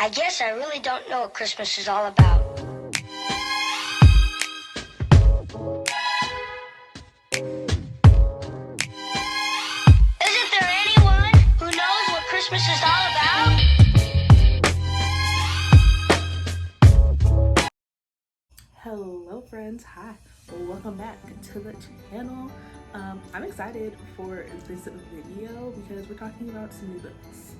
I guess I really don't know what Christmas is all about. Isn't there anyone who knows what Christmas is all about? Hello friends, hi, welcome back to the channel. I'm excited for this video because we're talking about some new books,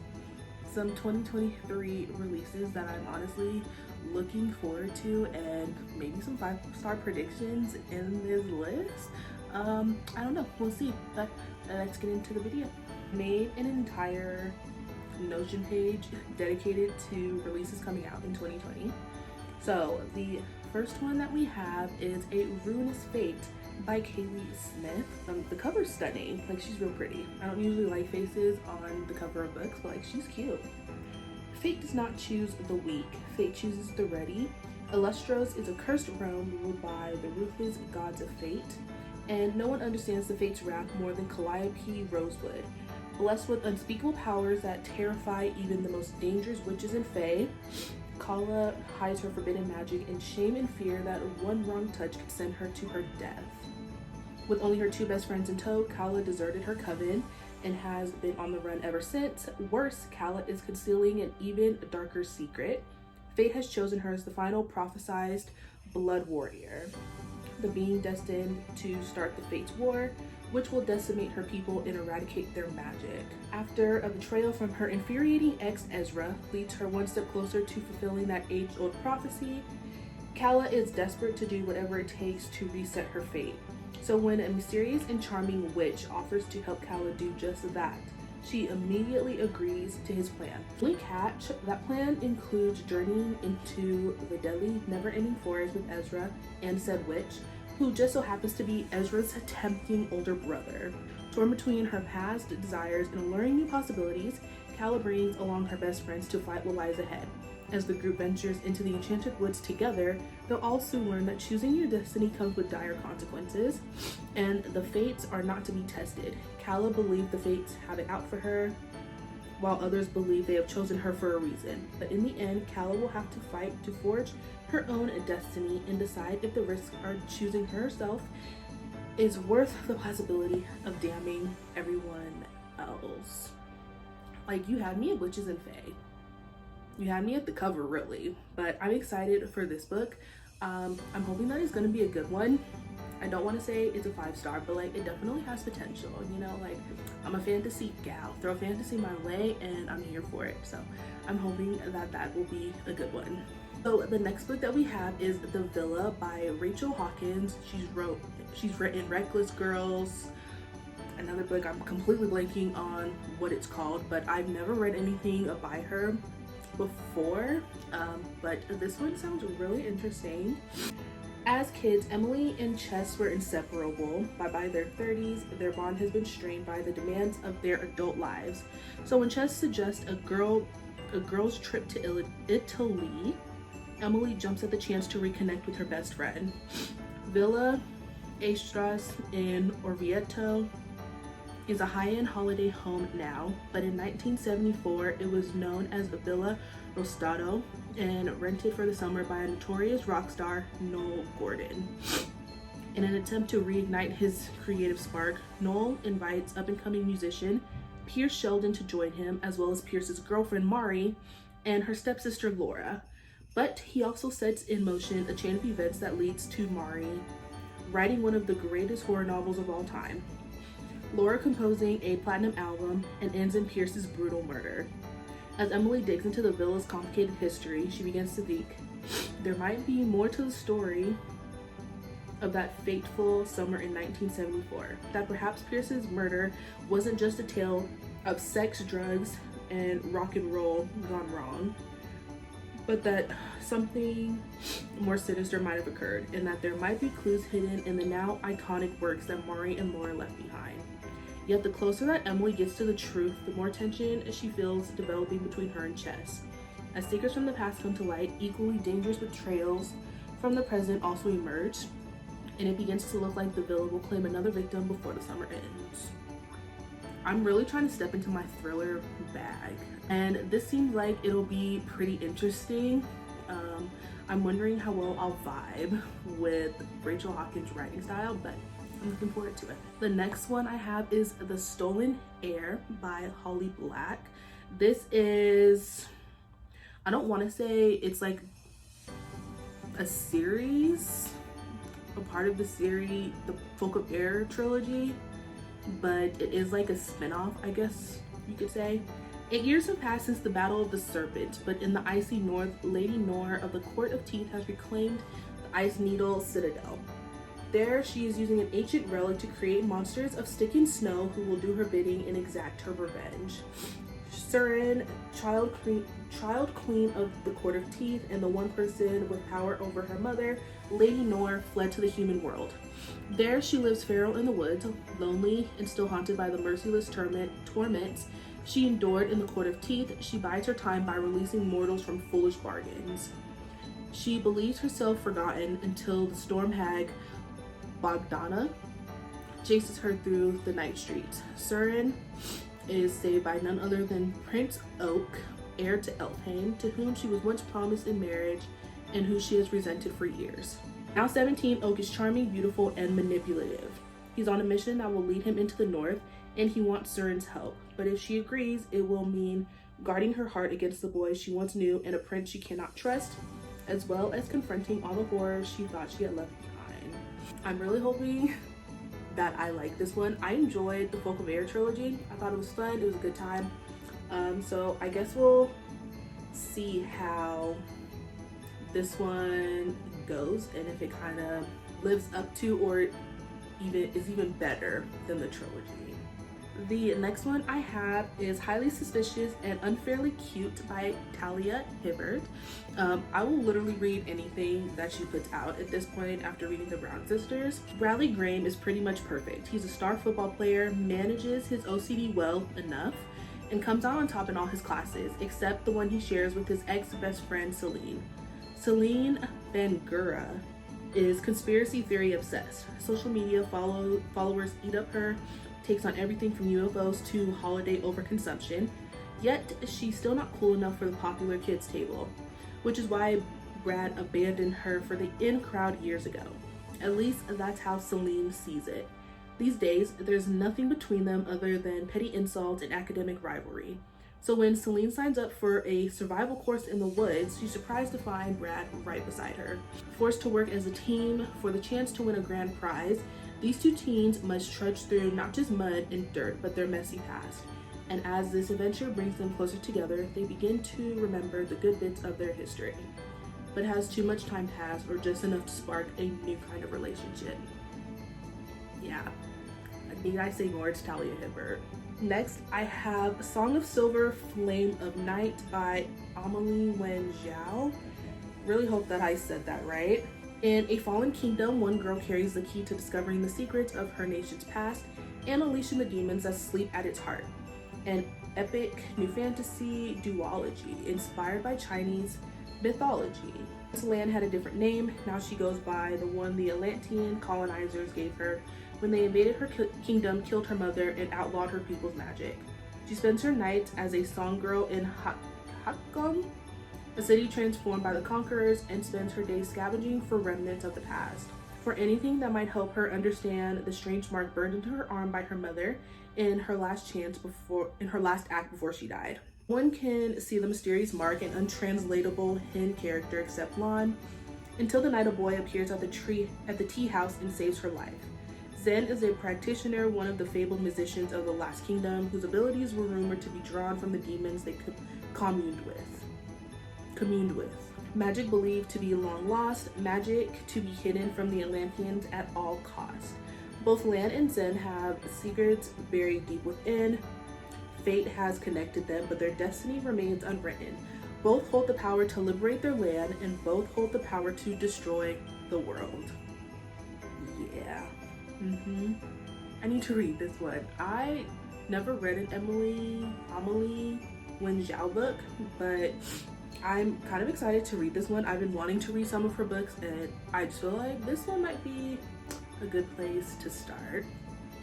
some 2023 releases that I'm honestly looking forward to, and maybe some 5-star predictions in this list. I don't know, we'll see, but let's get into the video. Made an entire Notion page dedicated to releases coming out in 2020. So the first one that we have is A Ruinous Fate by Kaylee Smith. The cover's stunning, like she's real pretty. I don't usually like faces on the cover of books, but like she's cute. Fate does not choose the weak, fate chooses the ready. Illustros is a cursed realm ruled by the ruthless gods of fate, and no one understands the fate's wrath more than 𝙬𝚘𝚗𝚗 Rosewood. Blessed with unspeakable powers that terrify even the most dangerous witches and fae, 𝙬 hides her forbidden magic in shame and fear that one wrong touch could send her to her death. With only her two best friends in tow, 𝙬 deserted her coven and has been on the run ever since. Worse, 𝙬 is concealing an even darker secret. Fate has chosen her as the final prophesized blood warrior, the being destined to start the Fates War, which will decimate her people and eradicate their magic. After a betrayal from her infuriating ex Ezra leads her one step closer to fulfilling that age-old prophecy, 𝙬 is desperate to do whatever it takes to reset her fate. So when a mysterious and charming witch offers to help 𝙬 do just that, she immediately agrees to his plan. Only catch, that plan includes journeying into the deadly, never-ending forest with Ezra and said witch, who just so happens to be Ezra's tempting older brother. Torn between her past desires and alluring new possibilities, 𝙬 brings along her best friends to fight what lies ahead. As the group ventures into the enchanted woods together, they'll all soon learn that choosing your destiny comes with dire consequences, and the fates are not to be tested. 𝙬 believes the fates have it out for her, while others believe they have chosen her for a reason. But in the end, 𝙬 will have to fight to forge her own destiny and decide if the risks of choosing herself is worth the possibility of damning everyone else. Like, you had me at witches and fae. You had me at the cover, really. But I'm excited for this book. I'm hoping that it's gonna be a good one. I don't want to say it's a 5-star, but like it definitely has potential, you know, like I'm a fantasy gal. Throw fantasy my way and I'm here for it. So I'm hoping that that will be a good one. So the next book that we have is The Villa by Rachel Hawkins. She's written Reckless Girls, another book I'm completely blanking on what it's called, but I've never read anything by her before, but this one sounds really interesting. As kids, Emily and Chess were inseparable, but by their 30s, their bond has been strained by the demands of their adult lives. So when Chess suggests a girl's trip to Italy, Emily jumps at the chance to reconnect with her best friend. Villa 𝙲𝚘𝚗𝚗 in Orvieto is a high-end holiday home now, but in 1974 it was known as Villa Rosado and rented for the summer by a notorious rock star, Noel Gordon. In an attempt to reignite his creative spark, Noel invites up-and-coming musician Pierce Sheldon to join him, as well as Pierce's girlfriend Mari and her stepsister Laura. But he also sets in motion a chain of events that leads to Mari writing one of the greatest horror novels of all time, Laura composing a platinum album, and ends in Pierce's brutal murder. As Emily digs into the villa's complicated history, she begins to think there might be more to the story of that fateful summer in 1974. That perhaps Pierce's murder wasn't just a tale of sex, drugs, and rock and roll gone wrong, but that something more sinister might have occurred, and that there might be clues hidden in the now iconic works that Mari and Laura left behind. Yet the closer that Emily gets to the truth, the more tension she feels developing between her and Chess. As secrets from the past come to light, equally dangerous betrayals from the present also emerge, and it begins to look like the villa will claim another victim before the summer ends. I'm really trying to step into my thriller bag, and this seems like it'll be pretty interesting. I'm wondering how well I'll vibe with Rachel Hawkins' writing style, but I'm looking forward to it. The next one I have is The Stolen Heir by Holly Black. This is, I don't want to say it's like a series, a part of the series, the Folk of Air trilogy, but it is like a spin-off, I guess you could say. 8 years have passed since the Battle of the Serpent, but in the icy north, Lady Nor of the Court of Teeth has reclaimed the Ice Needle Citadel. There, she is using an ancient relic to create monsters of stick and snow who will do her bidding and exact her revenge. 𝙬𝚘𝚗𝚗, child queen of the Court of Teeth and the one person with power over her mother, Lady Nor, fled to the human world. There, she lives feral in the woods, lonely and still haunted by the merciless torments she endured in the Court of Teeth. She bides her time by releasing mortals from foolish bargains. She believes herself forgotten until the storm hag Bogdana chases her through the night streets. 𝙬𝚘𝚗𝚗 is saved by none other than Prince Oak, heir to 𝚤𝚗𝚗, to whom she was once promised in marriage and who she has resented for years. Now 17, Oak is charming, beautiful, and manipulative. He's on a mission that will lead him into the north, and he wants 𝙬𝚗𝚗's help. But if she agrees, it will mean guarding her heart against the boy she once knew and a prince she cannot trust, as well as confronting all the horrors she thought she had left behind. I'm really hoping that I like this one. I enjoyed the Folk of Air trilogy. I thought it was fun. It was a good time. So I guess we'll see how this one goes and if it kind of lives up to or even is even better than the trilogy. The next one I have is Highly Suspicious and Unfairly Cute by Talia Hibbert. I will literally read anything that she puts out at this point after reading the Brown Sisters. Bradley Graham is pretty much perfect. He's a star football player, manages his OCD well enough, and comes out on top in all his classes, except the one he shares with his ex-best friend Celine. Celine Van Gura is conspiracy theory obsessed. Social media followers eat up her, takes on everything from UFOs to holiday overconsumption, yet she's still not cool enough for the popular kids table, which is why Brad abandoned her for the in crowd years ago. At least that's how Celine sees it. These days, there's nothing between them other than petty insults and academic rivalry. So when Celine signs up for a survival course in the woods, she's surprised to find Brad right beside her. Forced to work as a team for the chance to win a grand prize, these two teens must trudge through not just mud and dirt, but their messy past. And as this adventure brings them closer together, they begin to remember the good bits of their history. But has too much time passed or just enough to spark a new kind of relationship? Yeah, need I say more? It's Talia Hibbert. Next, I have Song of Silver, Flame of Night by Amelie Wen Zhao. Really hope that I said that right. In a fallen kingdom, one girl carries the key to discovering the secrets of her nation's past and unleashing the demons that sleep at its heart. An epic new fantasy duology inspired by Chinese mythology. This land had a different name. Now she goes by the one the Atlantean colonizers gave her when they invaded her kingdom, killed her mother, and outlawed her people's magic. She spends her nights as a song girl in Hakgong, a city transformed by the conquerors, and spends her days scavenging for remnants of the past, for anything that might help her understand the strange mark burned into her arm by her mother in her last act before she died. One can see the mysterious mark and untranslatable hidden character except Lan, until the night a boy appears at the tea house and saves her life. Zen is a practitioner, one of the fabled musicians of the Last Kingdom, whose abilities were rumored to be drawn from the demons they communed with. Magic believed to be long lost, magic to be hidden from the Atlanteans at all costs. Both Lan and Zen have secrets buried deep within. Fate has connected them, but their destiny remains unwritten. Both hold the power to liberate their land, and both hold the power to destroy the world. Yeah. I need to read this one. I never read an Amelie Wen Zhao book, but I'm kind of excited to read this one. I've been wanting to read some of her books, and I just feel like this one might be a good place to start.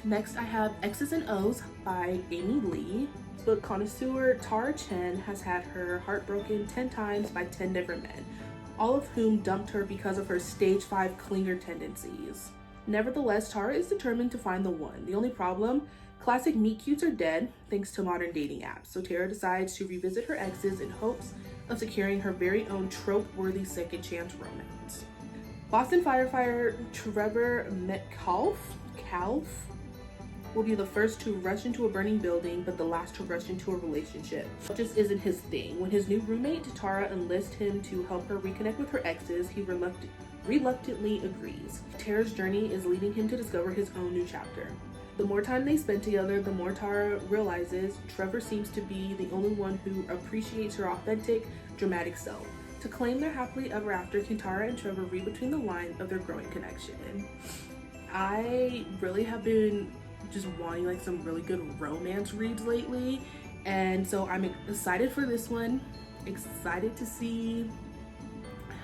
Next, I have X's and O's by Amy Lee. Book connoisseur Tara Chen has had her heart broken 10 times by 10 different men, all of whom dumped her because of her stage 5 clinger tendencies. Nevertheless, Tara is determined to find the one. The only problem? Classic meet cutes are dead thanks to modern dating apps, so Tara decides to revisit her exes in hopes of securing her very own trope-worthy second chance romance. Boston firefighter Trevor Metcalf will be the first to rush into a burning building, but the last to rush into a relationship. It just isn't his thing. When his new roommate, Tara, enlists him to help her reconnect with her exes, he reluctantly agrees. Tara's journey is leading him to discover his own new chapter. The more time they spend together, the more Tara realizes Trevor seems to be the only one who appreciates her authentic, dramatic self. To claim their happily ever after, can Tara and Trevor read between the lines of their growing connection? I really have been just wanting like some really good romance reads lately, and so I'm excited for this one. Excited to see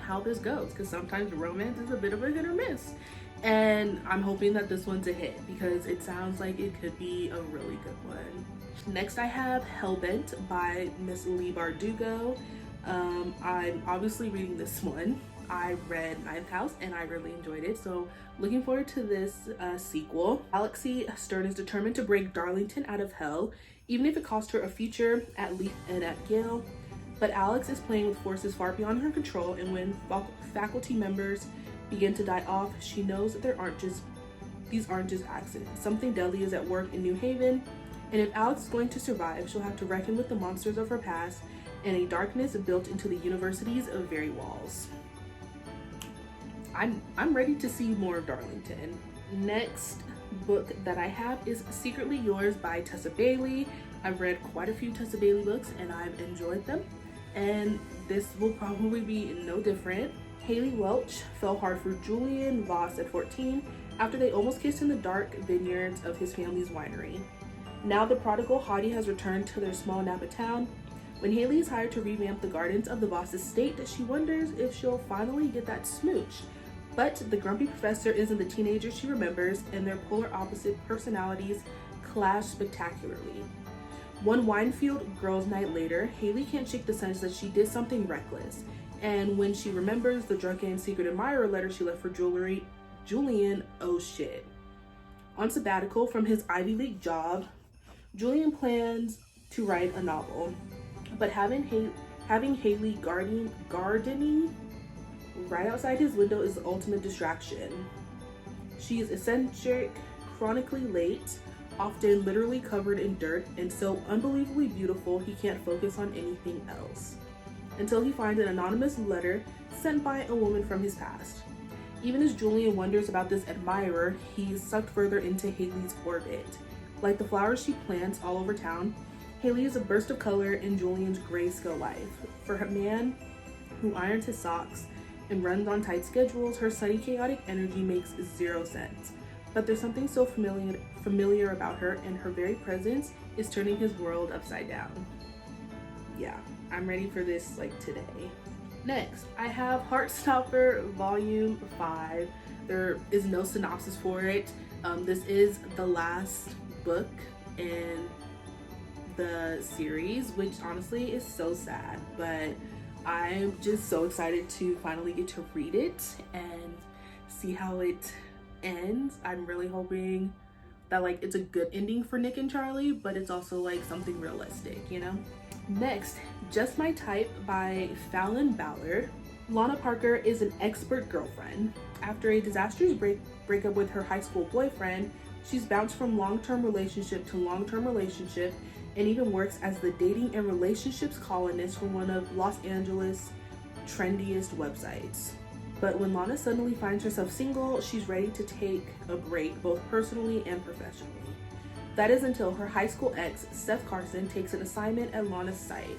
how this goes, because sometimes romance is a bit of a hit or miss, and I'm hoping that this one's a hit because it sounds like it could be a really good one. Next, I have Hellbent by Miss Leigh Bardugo. I'm obviously reading this one. I read Ninth House and I really enjoyed it, so looking forward to this sequel. Alexi Stern is determined to break Darlington out of hell, even if it cost her a future at Leaf and at Yale. But Alex is playing with forces far beyond her control, and when faculty members begin to die off, she knows that these aren't just accidents. Something deadly is at work in New Haven, and if Alex is going to survive, she'll have to reckon with the monsters of her past and a darkness built into the university's very walls. I'm ready to see more of Darlington. Next book that I have is Secretly Yours by Tessa Bailey. I've read quite a few Tessa Bailey books and I've enjoyed them, and this will probably be no different. Haley Welch fell hard for Julian Voss at 14 after they almost kissed in the dark vineyards of his family's winery. Now the prodigal hottie has returned to their small Napa town. When Haley is hired to revamp the gardens of the Voss estate, she wonders if she'll finally get that smooch. But the grumpy professor isn't the teenager she remembers, and their polar opposite personalities clash spectacularly. One Winefield girls' night later, Haley can't shake the sense that she did something reckless, and when she remembers the drunken secret admirer letter she left for Julian, oh shit. On sabbatical from his Ivy League job, Julian plans to write a novel, but having Haley gardening right outside his window is the ultimate distraction. She is eccentric, chronically late, often literally covered in dirt, and so unbelievably beautiful he can't focus on anything else. Until he finds an anonymous letter sent by a woman from his past. Even as Julian wonders about this admirer, he's sucked further into Haley's orbit. Like the flowers she plants all over town, Haley is a burst of color in Julian's grayscale life. For a man who irons his socks and runs on tight schedules, her sunny, chaotic energy makes zero sense. But there's something so familiar about her, and her very presence is turning his world upside down. Yeah, I'm ready for this like today. Next, I have Heartstopper Volume 5. There is no synopsis for it. This is the last book in the series, which honestly is so sad, but I'm just so excited to finally get to read it and see how it ends. I'm really hoping that like it's a good ending for Nick and Charlie, but it's also like something realistic, you know? Next, Just My Type by Fallon Ballard. Lana Parker is an expert girlfriend. After a disastrous breakup with her high school boyfriend, she's bounced from long-term relationship to long-term relationship, and even works as the dating and relationships columnist for one of Los Angeles' trendiest websites. But when Lana suddenly finds herself single, she's ready to take a break, both personally and professionally. That is until her high school ex, Steph Carson, takes an assignment at Lana's site.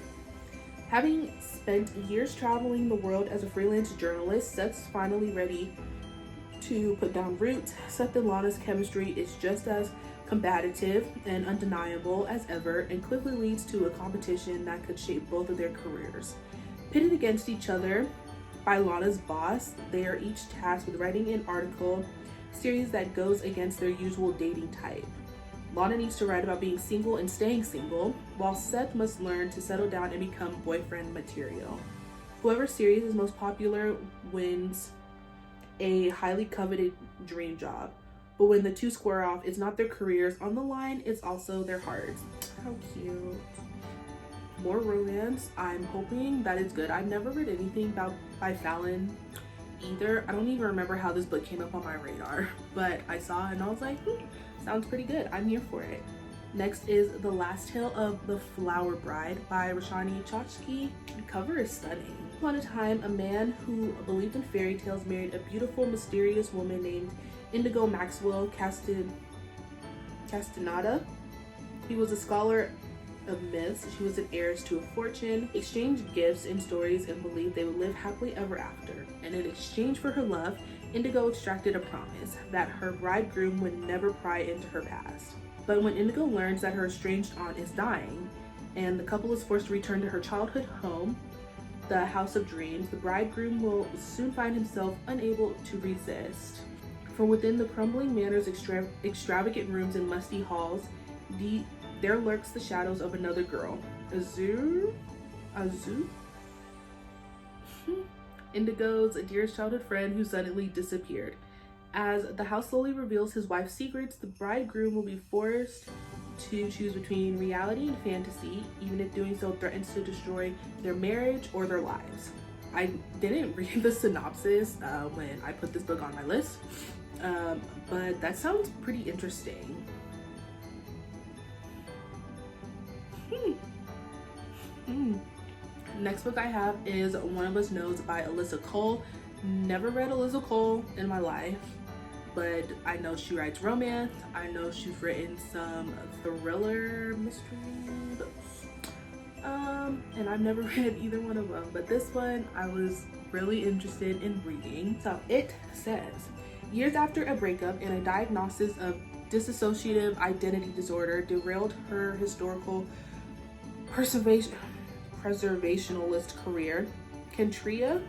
Having spent years traveling the world as a freelance journalist, Steph's finally ready to put down roots. Seth and Lana's chemistry is just as combative and undeniable as ever, and quickly leads to a competition that could shape both of their careers. Pitted against each other by Lana's boss, they are each tasked with writing an article series that goes against their usual dating type. Lana needs to write about being single and staying single, while Seth must learn to settle down and become boyfriend material. Whoever series is most popular wins a highly coveted dream job. But when the two square off, it's not their careers on the line, it's also their hearts. How cute. More romance. I'm hoping that it's good. I've never read anything by Fallon either. I don't even remember how this book came up on my radar, but I saw it and I was like, sounds pretty good. I'm here for it. Next is The Last Tale of the Flower Bride by 𝙲𝚘𝚗𝚗𝚆𝚒𝚘𝚗. The cover is stunning. Upon a time, a man who believed in fairy tales married a beautiful, mysterious woman named Indigo Maxwell Castaneda. He was a scholar of myths. She was an heiress to a fortune, exchanged gifts and stories, and believed they would live happily ever after. And in exchange for her love, Indigo extracted a promise that her bridegroom would never pry into her past. But when Indigo learns that her estranged aunt is dying, and the couple is forced to return to her childhood home, the House of Dreams, the bridegroom will soon find himself unable to resist. For within the crumbling manor's extravagant rooms and musty halls, there lurks the shadows of another girl, Azu? Indigo's dearest childhood friend who suddenly disappeared. As the house slowly reveals his wife's secrets, the bridegroom will be forced to choose between reality and fantasy, even if doing so threatens to destroy their marriage or their lives. I didn't read the synopsis when I put this book on my list, but that sounds pretty interesting. Next book I have is One of Us Knows by Alyssa Cole. Never read Alyssa Cole in my life, but I know she writes romance. I know she's written some thriller mystery books. And I've never read either one of them, but this one I was really interested in reading. So it says, years after a breakup and a diagnosis of dissociative identity disorder derailed her historical preservationalist career, Kentria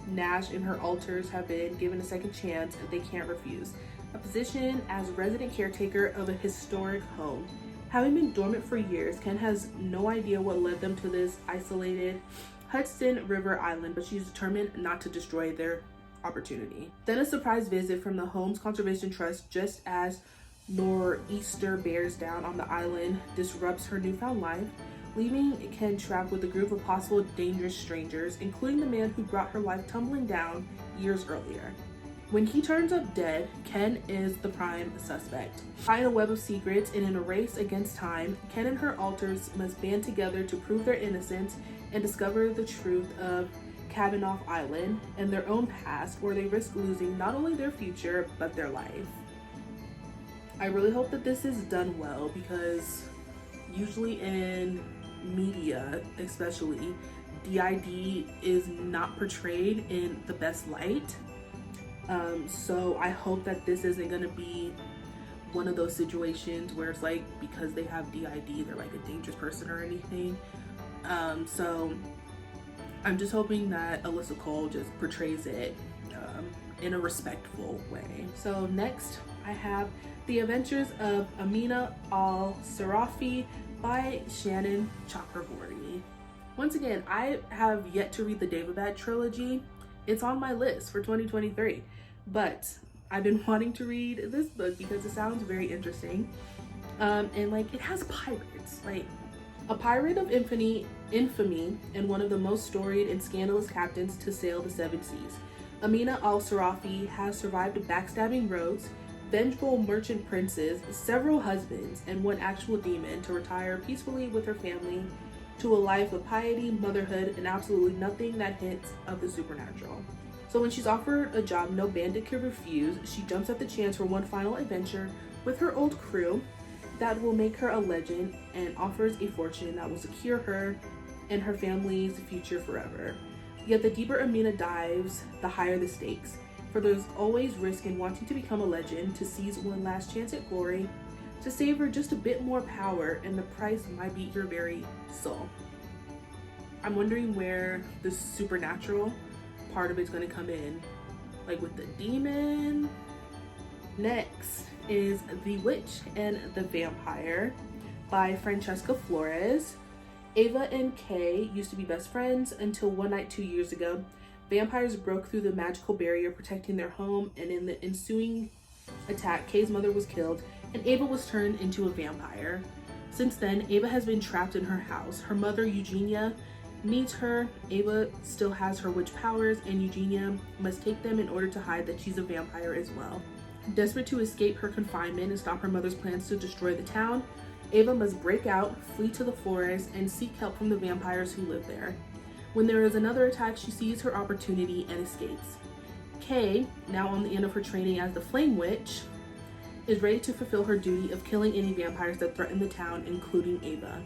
Nash and her alters have been given a second chance and they can't refuse a position as resident caretaker of a historic home. Having been dormant for years, Ken has no idea what led them to this isolated Hudson River island, but she's determined not to destroy their opportunity. Then a surprise visit from the Home's Conservation Trust just as nor'easter bears down on the island disrupts her newfound life, leaving Ken trapped with a group of possible dangerous strangers, including the man who brought her life tumbling down years earlier. When he turns up dead, Ken is the prime suspect. Caught in a web of secrets and in a race against time, Ken and her alters must band together to prove their innocence and discover the truth of Kavanaugh Island and their own past, where they risk losing not only their future, but their life. I really hope that this is done well, because usually in media, especially, DID is not portrayed in the best light. So I hope that this isn't gonna be one of those situations where it's like, because they have DID, they're like a dangerous person or anything. So I'm just hoping that Alyssa Cole just portrays it in a respectful way. So next I have The Adventures of Amina Al-Sarafi by Shannon Chakraborty. Once again, I have yet to read the Daevabad trilogy. It's on my list for 2023, but I've been wanting to read this book because it sounds very interesting. And like, it has pirates, like a pirate of infamy and one of the most storied and scandalous captains to sail the seven seas. Amina Al-Sarafi has survived backstabbing rogues, vengeful merchant princes, several husbands, and one actual demon to retire peacefully with her family to a life of piety, motherhood, and absolutely nothing that hints of the supernatural. So when she's offered a job no bandit could refuse, she jumps at the chance for one final adventure with her old crew that will make her a legend and offers a fortune that will secure her and her family's future forever. Yet the deeper Amina dives, the higher the stakes. For there's always risk in wanting to become a legend, to seize one last chance at glory, to savor just a bit more power, and the price might be your very soul. I'm wondering where the supernatural part of it's going to come in, like with the demon, Next is The Witch and the Vampire by Francesca Flores. Ava and Kay used to be best friends until one night 2 years ago. Vampires broke through the magical barrier protecting their home, and in the ensuing attack, Kay's mother was killed and Ava was turned into a vampire. Since then, Ava has been trapped in her house. Her mother, Eugenia, needs her. Ava still has her witch powers, and Eugenia must take them in order to hide that she's a vampire as well. Desperate to escape her confinement and stop her mother's plans to destroy the town, Ava must break out, flee to the forest, and seek help from the vampires who live there. When there is another attack, she sees her opportunity and escapes. Kay, now on the end of her training as the Flame Witch, is ready to fulfill her duty of killing any vampires that threaten the town, including Ava.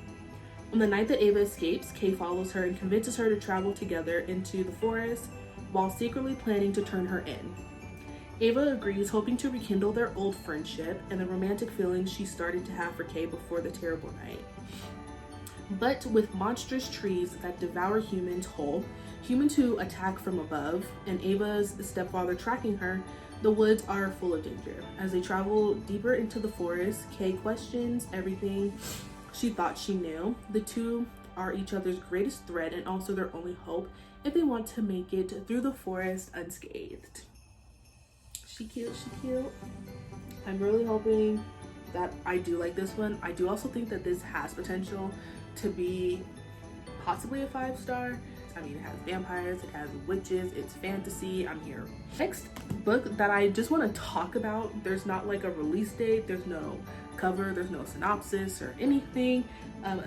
On the night that Ava escapes, Kay follows her and convinces her to travel together into the forest while secretly planning to turn her in. Ava agrees, hoping to rekindle their old friendship and the romantic feelings she started to have for Kay before the terrible night. But with monstrous trees that devour humans whole, humans who attack from above, and Ava's stepfather tracking her, the woods are full of danger. As they travel deeper into the forest, Kay questions everything she thought she knew. The two are each other's greatest threat and also their only hope if they want to make it through the forest unscathed. She cute. I'm really hoping that I do like this one. I do also think that this has potential to be possibly a 5-star. I mean, it has vampires, it has witches, it's fantasy. I'm here. Next book that I just want to talk about, there's not like a release date, there's no cover, there's no synopsis or anything.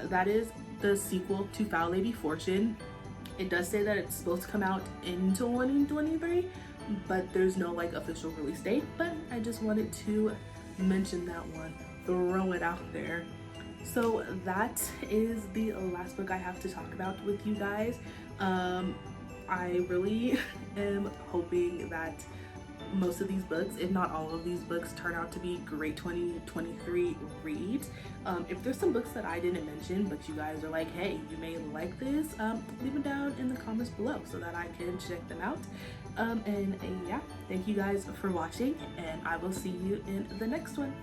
That is the sequel to Foul Lady Fortune. It does say that it's supposed to come out in 2023, but there's no like official release date. But I just wanted to mention that one, throw it out there. So that is the last book I have to talk about with you guys. I really am hoping that most of these books, if not all of these books, turn out to be great 2023 reads. If there's some books that I didn't mention but you guys are like, hey, you may like this, leave them down in the comments below so that I can check them out. And yeah, thank you guys for watching, and I will see you in the next one.